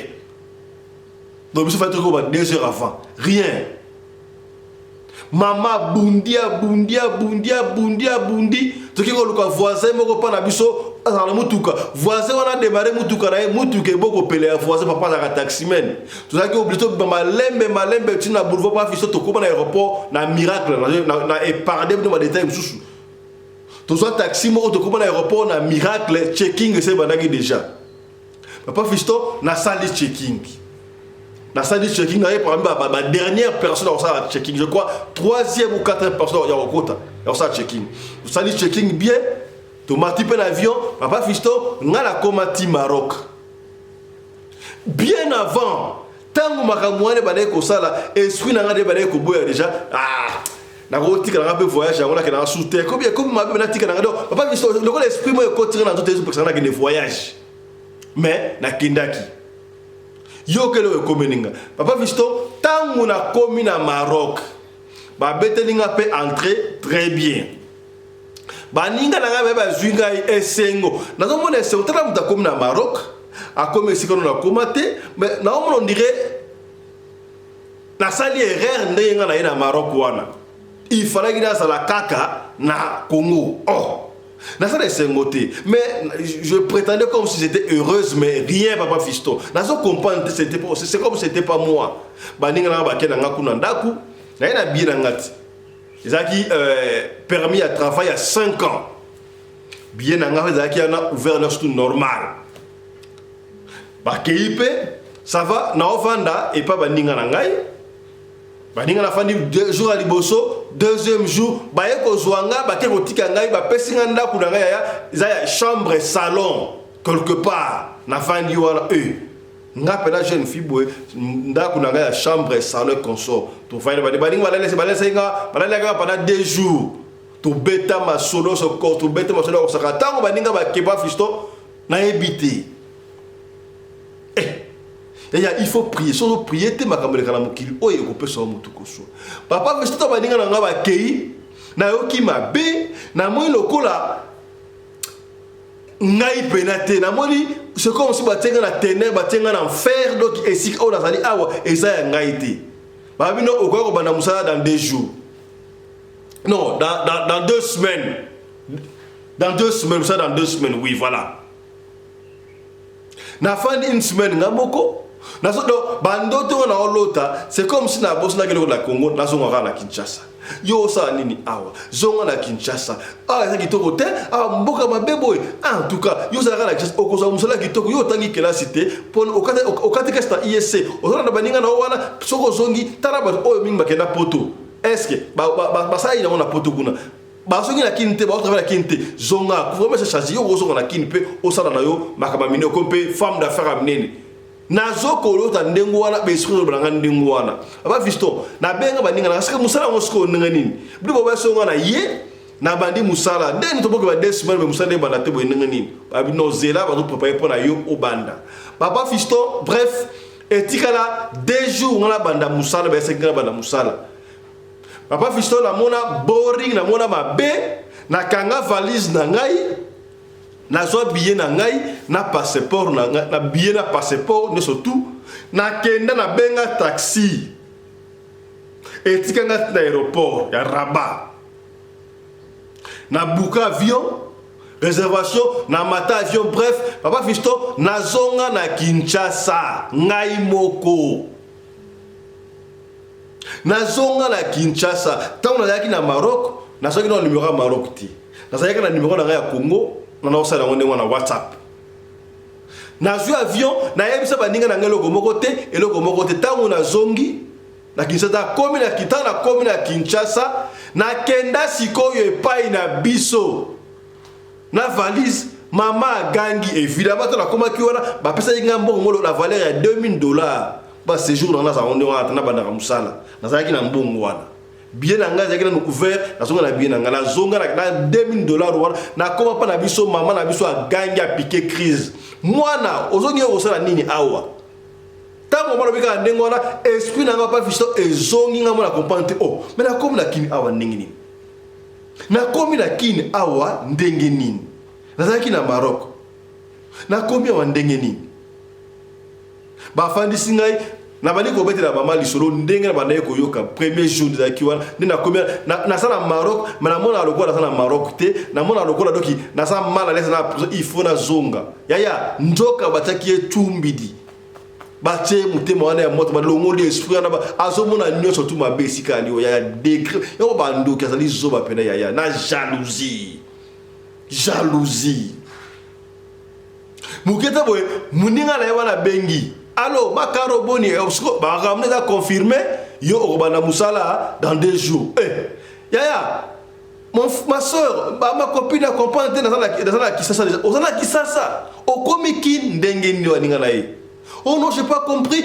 Donc il faut faire comme 2 heures avant. Rien. Mama bundi. Ce qui est le voisin, moko pa na biso, azala mutuka. Voisin wana démarrer mutuka na mutuka boko pele voisin papa na taximen. Tout ça qui obligé ba malembe tina boulevard pa fiso to ko na aéroport na miracle na épargner de détail mususu. Tout ça taxi moko to ko na aéroport na miracle checking c'est bandaki déjà. Papa fisto na salle checking. Na salle checking na par exemple ma dernière personne dans ça checking je crois 3e ou 4e personne ya okota. Alors ça checking. Vous savez checking bien. Tu m'as typé l'avion. Papa Fisto, on a la comati Maroc. Bien avant, tant que makamouane bade ko sala, esprit na ngade bade ko boya déjà. Na ko tika na be voyage on a que na sous terre. Comme ma be na tika na ngado. Papa Fisto, le ko l'esprit moi ko tire na toutes les personnes qui ne voyage. Mais na kindaki. Yo que le komeninga. Papa Fisto, tant on a commis na Maroc. Ba betelinga pe entrer très bien. Ba ninga na ngabe ba zwinga esengo. Na zo mona esengo tala muta comme na Maroc, a comme si na komate, mais na on dirait na sali erreur ndenga na ina Maroc wana. Il fallait que na sala kaka na Congo. Oh. Na sala esengo te, mais je prétendais comme si j'étais heureuse mais rien papa fisto. Na zo comprendre c'était pas c'est comme c'était pas moi. Ba ninga na ba kena ngaku na ndaku. Il y a bien ngati. Ils ont permis à travailler à 5 ans. Bien ngati a ouvert leur tout normal. Ba KIP ça va na ovanda et pas baninga ngai. Baninga na fandi 2 jours à liboso, 2e jour ba yeko zwanga ba ke kotika ngai ba pesinga ndaku na ngai ya chambre salon quelque part na fandi wana nga pela jeune fille boy ndako na nga ya chambre salon consort to faina ba baninga balese nga balanga pendant 2 jours to beta ma solo so ko to beta ma solo ko saka tango baninga ba keba fisto na ebité il faut prier so prier te makambo kana mukili oyo ko pesa mutu ko so papa fisto baninga na nga ba kei na yoki mabe na moi lokola ngai penate na moni c'est comme si batenga na ténèbre batenga na enfer donc esika o nazali awa eza ya ngai te babino okoko bana musala dans 2 jours non dans 2 semaines dans 2 semaines ça dans 2 semaines oui voilà na fin d'une semaine ngamoko na so do bandoto na olota c'est comme si na boss na kelo la Congo na so ngaka na Kinshasa yo sa nini awa zonga na Kinshasa eza kitoko te mboka mabebo en tout cas yo za na Kinshasa okoza musala kitoko yo tangi kela cité pon okati kesta ISC ozona na baninga na wana soko zongi taraba oyo mingi bakenda poto est-ce que ba sa ina na poto kuna ba zongi na kinte ba travailler na kinte zonga vraiment c'est chargé yo zonga na kinte pe osala na yo makaba mine ko pe femme d'affaires amnene nazoko lota ndengo wana besiko balanga ndengo wana aba visto na benga baninga na sika musala ngosko ninga nini bibo ba songa na ye na bandi musala ndeni to boke ba 2 semaines be musala banda te bo ninga nini ba bino zela ba to préparer pour na yo obanda papa fisto bref etikala 2 jours ngala banda musala ba sekanga banda musala papa fisto na mona boring na mona mabe na kanga valise na ngai na zo billet na ngai na passeport na billet na passeport ne surtout na kenda na benga taxi etikanga na aéroport ya Rabat na buka avion réservation na mata avion bref papa fisto na zonga na Kinshasa ngai moko na zonga na Kinshasa tant na yaki na Maroc na soki na numéro Maroc ti na soki na numéro na ya Congo na osala ngonde na WhatsApp na zo avion na yebisa baninga na ngelo moko te eloko moko te tango na zongi na Kinshasa komi na kitana komi na Kinshasa na kenda sikoyo epai na biso na valise mama gangi évidemment to na koma ki wana ba pesa inga mbongo la valeur ya $2000 ba séjour na za onde wana na banda musala na zaki na mbongo wana bien na ngaza kina couvert na zonga na bien na zonga na $2000 wana na koma pa na biso mama na biso agangi a piquer crise mwana ozongi osala nini awa tango mwana bika ndengo wana esprit na nga pa fisto ezongi nga mwana comprendre oh mais na komi na kini awa ndenge nini na komi na kini awa ndenge nini nazaki na Maroc na komi awa ndenge nini ba fandisi ngai na bali ko betela mama lisolo ndenge na banaye ko yoka premier jour de zakiwa na komi na sala Maroc mais na mona lokola na Maroc te na mona lokola doki na sa mala lesa na il faut na zonga yaya ndoka bataki etumbidi bache mutema wana ya moto balongo li esprit na ba azomona nyoso tu mabesika ali yaya décret yo bando kazali zoba pena yaya na jalousie muketa boy muninga na wana bengi allo makaro boni ba ramne da confirmer yo obana musala dans 2 jours yaya ma soeur ma copine a comprendre dans la Kinshasa on a Kinshasa okomiki ndenge ni waninga na ye oh non j'ai pas compris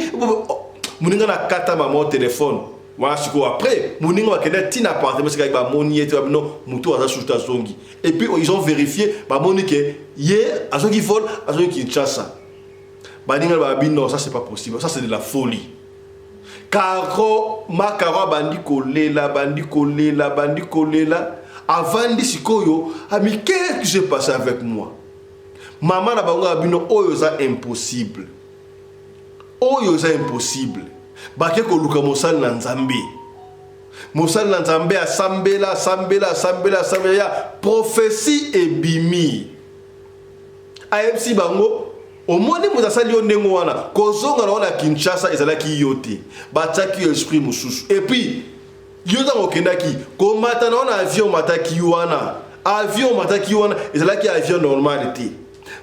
muninga na kata maman téléphone moi siko après muninga wakenda tina appartement c'est ba moni et non muto aza shuta zongi et puis ils ont vérifié ba moni que hier azongi vol azongi Kinshasa baninga ba bino ça c'est pas possible ça c'est de la folie Karo makaro bandi kolela avant di sikoyo ami qu'est-ce qui s'est passé avec moi maman na bango bino oyo za impossible bake ko luka mosal na nzambe asambela ya prophétie ebimi AMC bango omoni muzasali yo ndengo wana kozonga na wana Kinshasa ezalaki yote bataki esprit mususu et puis yo za okendaki komata na wana avion mataki wana ezalaki avion normal te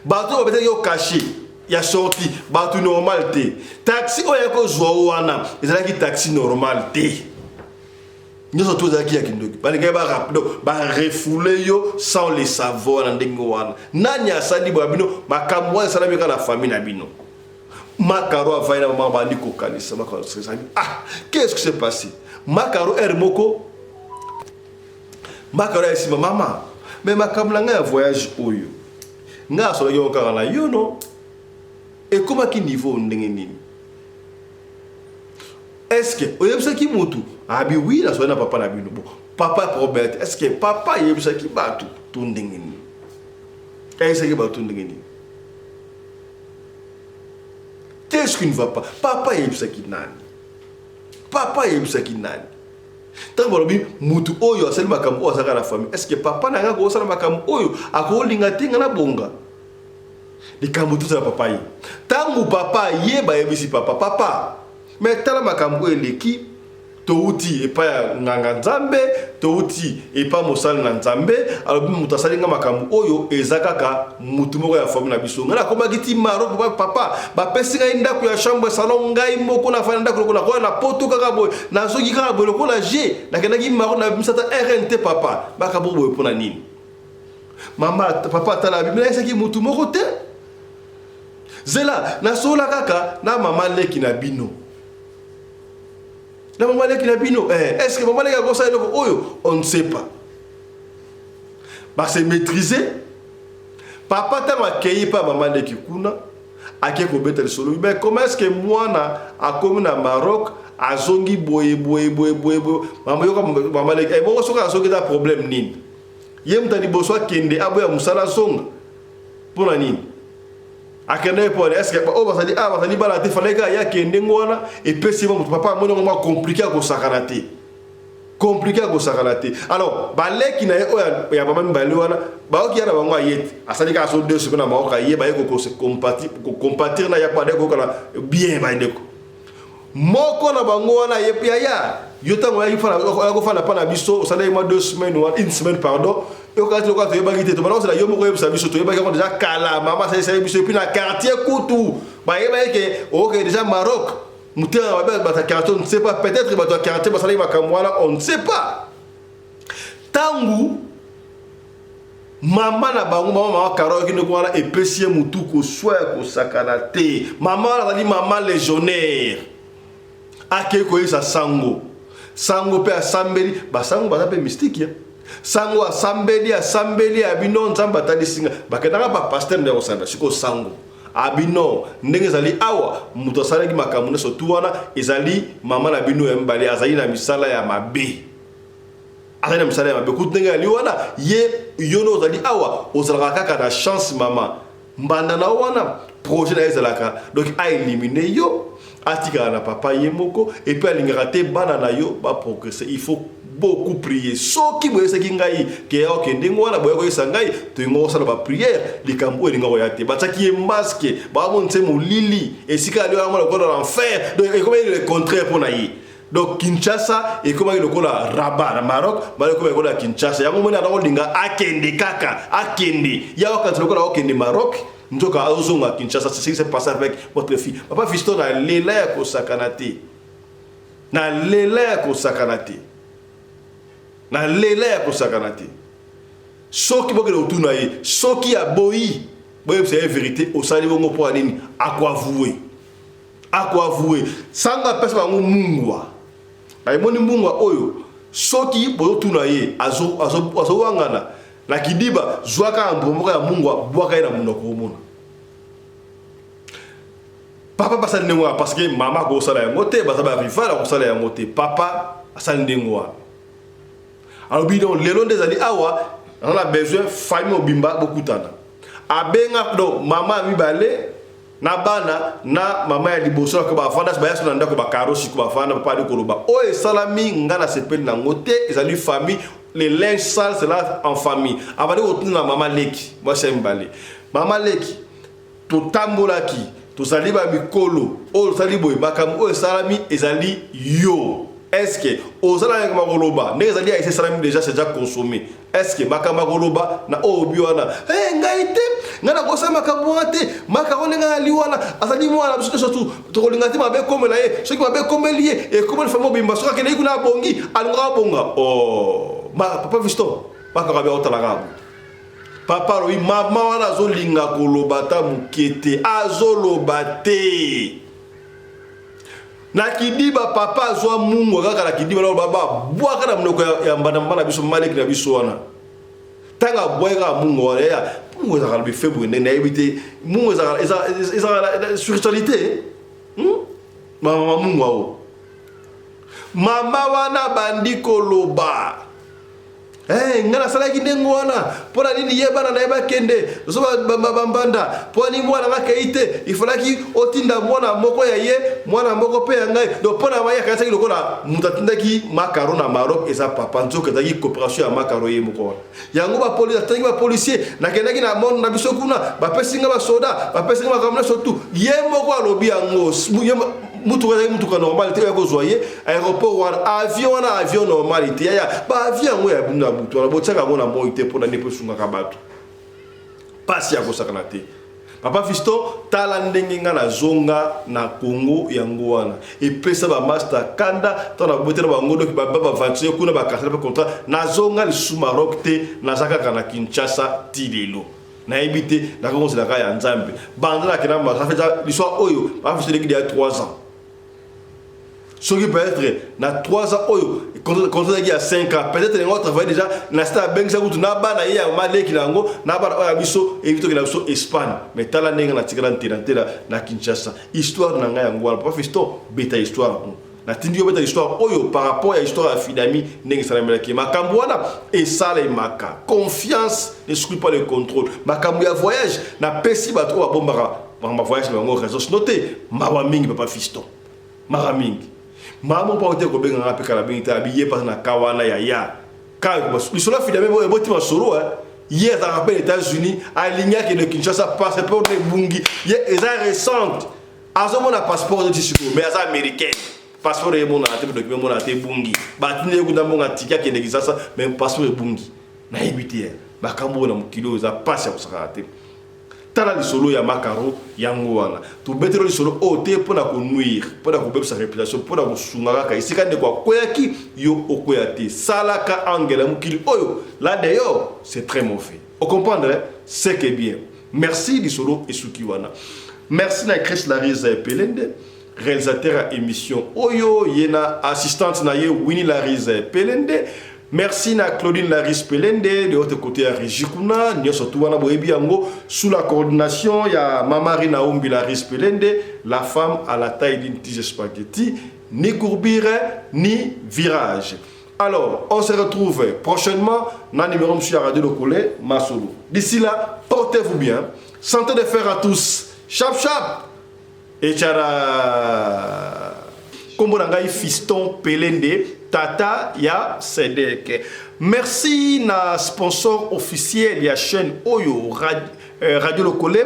bato babetaki yo caché ya sorti batu normal te taxi oya ko zwa wana ezalaki taxi normal te nyoso to zaki ya kindoki balinga ba rapido ba refouler yo sans le savoir na ndenge wana nani asali ba bino makamwa esala bika na famille na bino Makaro a vaina maman bandi kokanisa Makaro ah qu'est-ce qui s'est passé Makaro Moko Makaro est maman mais makamla nga voyage oyo nga so yo kala yo no et comment qui niveau ndenge nini est-ce que oyebisa ki mutu abi oui la so na papa na bino bon papa problème est-ce que papa yebisa ki batu to ndenge nini est-ce que batu ndenge nini qu'est-ce qui ne va pas papa yebisa ki nani papa yebisa ki nani tant bolobi mutu oyo asali makambo o asaka na famille est-ce que papa na nga ko sala makambo oyo akolinga tinga na bonga likambo tout ça papa yi tangu papa yeba yebisi papa mais tala makambo eleki touti et pas nganga nzambe touti et pas mosali na nzambe alors mutu asali nga makambo oyo ezakaka mutu moko ya famille na biso ngana koma kiti maro papa ba pesi nga ndako ya chambre salon ngai moko na fana ndako na ko na poto kaka boy na soki kaka boy ko la G na kenaki maro na misata RNT papa baka boy pona nini mama papa tala bi mais c'est mutu moko te zela na sola kaka na mama leki na bino la maman leki na bino est-ce que maman leki a ça oyo on ne sait pas bah c'est maîtrisé papa ta ma kei pa maman leki kuna ake ko betel solo mais comment est-ce que moi a comme na Maroc a zongi boye maman yo comme maman leki bon soka soki da problème nini yem tani boswa kende aboya musala zonga pour la nini akende pour est-ce que oh basali bala te fallait ya kende ngwana et puis c'est mon papa mon moment compliqué à sakanate alors balé qui na ya maman balé wana ba oki yana bango ayet asali ka so 2 semaines na maoka ye ba ko se compatir na ya pas de ko kala bien ba ndeko moko na bango wana ye pia ya yotango ya ifana ko fana pa na biso osala moi 2 semaines ou une semaine pardon et quand tu vas te bagiter to balance la yo moko yebisa biso to yebaka déjà kala mama ça biso puis na quartier Koutou ba yeba ke OK déjà Maroc mutera ba ta quartier on ne sait pas peut-être ba ta quartier ba sala makamwana on ne sait pas tangu mama na bango mama karo ki ndeko wana epesie mutu ko soya ko sakana te mama la di mama légionnaire ake ko isa sango pe asambeli ba sango ba pe mystique ya sango asambeli abino nzamba tali singa bakendaka ba pasteur ndeko sanda siko sango abino ndenge zali awa muto salaki makambo ne sotu wana ezali mama na bino embali azali na misala ya mabe azali na misala ya mabe kutenge ali wana ye yono zali awa ozalaka kaka na chance mama mbanda na wana projet na ezalaka donc a éliminer yo atika na papa yemoko et puis alingaka te bana na yo ba progresser il faut beaucoup prier soki boye seki ngai ke ya okende ngwana boye ko isangai to ngo sala ba prière likambo elinga ko yate bataki masque ba monte molili esika ali wana ko dans l'enfer donc et comment le contraire pour nayi donc Kinshasa et comment le kola Rabat na Maroc ba ko ko la Kinshasa yango mona na olinga akende kaka akende ya wakati ko la okende Maroc ntoka azonga Kinshasa c'est ce qui s'est passé avec votre fille papa fiston na lela ko sakanate na lela ya kosakanate soki bokele otuna ye soki ya boyi boye c'est la vérité osali bongo po nini akwa avouer sanga pesa bango mungwa ay moni mungwa oyo soki boyo tuna ye azo wangana na kidiba zwaka mbomoko ya mungwa bwaka ina munoko mona papa basali ndengwa parce que mama ko sala ya ngote basaba rival ko sala ya ngote papa asali ndengwa alors bidon lelo ndezali awa on a besoin famille obimba bokutana abenga do mama mibale na bana na mama ya liboso ko ba fanda ba yaso na ndako ba karoshi ko ba fanda papa de koloba o e salami ngana sepeli na ngote ezali famille les linges sales c'est là en famille abali otuna mama leki moi c'est mbale mama leki to tambolaki to saliba mikolo o salibo bakam o salami ezali yo. Est-ce que aux alliés comme Goloba, les alliés ici salam déjà c'est déjà consommé. Est-ce que makama Goloba na obiwana ngaite ngana kosa makabuate makarone nga liwana azali mwana biso surtout to kolingati mabe comme la ye ceux qui mabe comme lié et comment famo bimba soka kene kuna bongi alunga bonga oh ma papa visto makarabe otala gabu papa lobi mama wana azolinga koloba ta mokete azoloba te na kidiba papa azwa mungu kaka na kidiba na baba bwaka na mnoko ya mbana biso maleki na biso wana tanga bweka mungu wana ya mungu za kalbi febu ne na ebite mungu za spiritualité mama mungu wao mama wana bandiko loba ngana salaki ndengo wana pona nini yebana na yeba kende so bambanda poni mwana ngakaite ifalaki otinda mwana moko ya ye mwana moko pe ngai do pona maya kasa ki lokola mutatindaki makaro na Maroc eza papa nzoka zaki coopération ya makaro ye moko yango ba police atangi ba policier na kendaki na monde na biso kuna ba pesinga ba soda ba pesinga ba kamna surtout ye moko alobi yango mutuka normalité ya kozwaye aéroport wana avion normalité ya ba avion ngo ya bunda butu na botaka ngo na moite pona ne pesunga kabatu pasi ya kosakana te papa Fiston tala ndenge nga na zonga na Congo yango wana epesa ba master kanda tona botela ba ngodo ki ba vantie kuna ba kasala pe contrat na zonga le sous Maroc te na zaka na Kinshasa tilelo na ebité na kongo la ya nzambe bandala kinamba ça fait l'histoire oyo ba fait il y a 3 ans. Ce qui peut être na 3 ans oyo quand il y a 5 ans peut-être on travaille déjà na sta bengi sa kutu na bana ya maleki nango na bana oya biso évito que na biso Espagne mais tala nenga na tikala ntela na Kinshasa histoire na nga yango wala pas Fiston beta histoire na tindi beta histoire oyo par rapport à histoire ya Fidami nenga sana melaki makambo wana et ça les maka confiance ne exclut pas le contrôle makambo ya voyage na pesi bato ba bombara ma voyage na ngo réseau noté mawa mingi papa Fiston mawa mingi maman pas dire ko benga ngapi kala binta abiye pas na kawana ya ka bisola Fidami bo eboti masoro hier dans les États-Unis aligna que le Kinshasa passeport de bungi est récente azomo na passeport de tisiko mais az américain passeport de mon ate document mon ate bungi batine ku ndambo ngatika ke Kinshasa même passeport de bungi na ebiti ba kambo na mukilo za passe ko sakate tala lisolo ya makaro yango wana to betero lisolo ote pona ko nuire pona ko bebsa réputation pona ko sunga ka isika de kwa koyaki yo okoyate salaka angela mukili oyo là d'ailleurs c'est très mauvais on comprendre c'est que bien merci lisolo esuki wana merci na Chris Larize Pelende réalisateur à émission oyo yena assistante na ye Winnie Larize Pelende. Merci na Claudine Laris Pelende de l'autre côté à Régikuna, nous surtout wana boyebi yango sous la coordination il y a Mamari Naombi Laris Pelende, la femme à la taille d'une tige spaghetti, ni courbire ni virage. Alors, on se retrouve prochainement dans le numéro monsieur Radio Lokole Masolo. D'ici là, portez-vous bien. Santé de fer à tous. Chap chap et tchara. Kombo nangai Fiston Pelende. Tata ya Sedek. Merci na sponsor officiel ya chaîne Oyo Radio Lokole.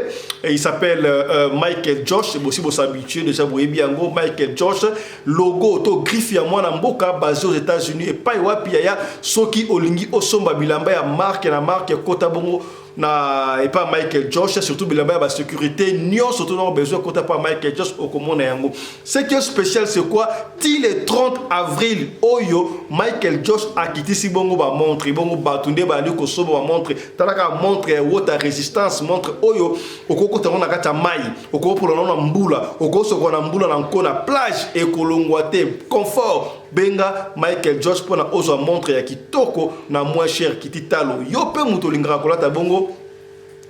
Il s'appelle Michael Josh. C'est aussi pour s'habituer déjà vous bien Michael Josh. Logo auto griffe ya mwana mboka basé aux États-Unis et pas wapi ya soki olingi osomba bilamba ya marque na marque kota bongo na et pas Michael Josh surtout bilamba ba sécurité nyon surtout non besoin kota pas Michael Josh au commande yango. Ce qui est spécial c'est quoi? Til le 30 avril Oyo Michael Josh a quitté si bongo ba montre bongo batunde ba ndiko sobo ba montre talaka montre haute résistance montre Oyo okoko tona kata mai okoko pour na mbula okoko soko na mbula na nkona plage et kolongwate confort benga Michael Josh pona ozo montre ya kitoko na moins cher kititalo yo pe mutolinga kolata bongo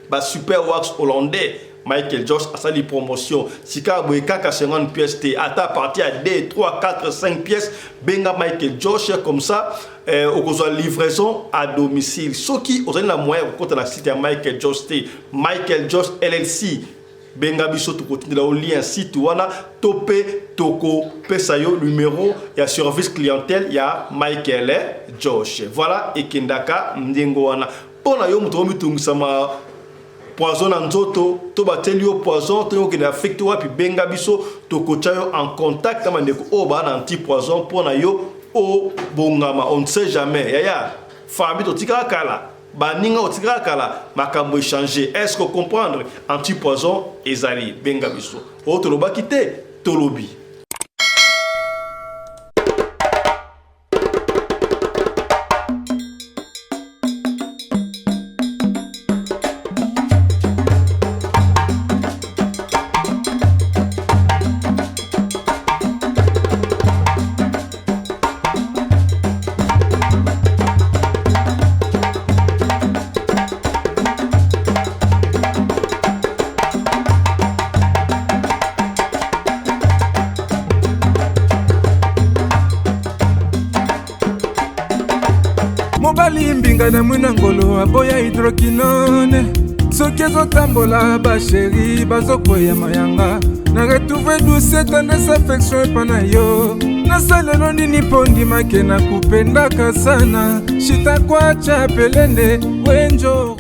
ba super wax hollandais Michael Josh a sali promotion sika boye kaka 50 pièces te ata parti à 2 3 4 5 pièces benga Michael Josh comme ça okozwa livraison à domicile soki ozali na moyen kokota na site ya Michael Josh te Michael Josh LLC benga biso to continuer au lien site wana topé toko pesa yo numéro ya service clientèle ya Michael Josh voilà ekendaka ndingo wana pona yo muto mitungisa ma poison en nzoto to bateli yo poison to ke na affecte wapi benga biso toko chayo en contact kama ndeko o ba na anti poison pona yo o bongama on ne sait jamais ya fabi to tika kala baninga otika kala makambo échanger est-ce que comprendre anti poison ezali benga biso o to loba kité tolobi. mobali mbinga na mwina ngolo aboya hydroquinone soki ezotambola basheri bazokwea mayanga na retrouve douce tendresse affection epa na yo nasalelo nini mpo ndimake na kupendaka sana shitakwacha pelende wenjoro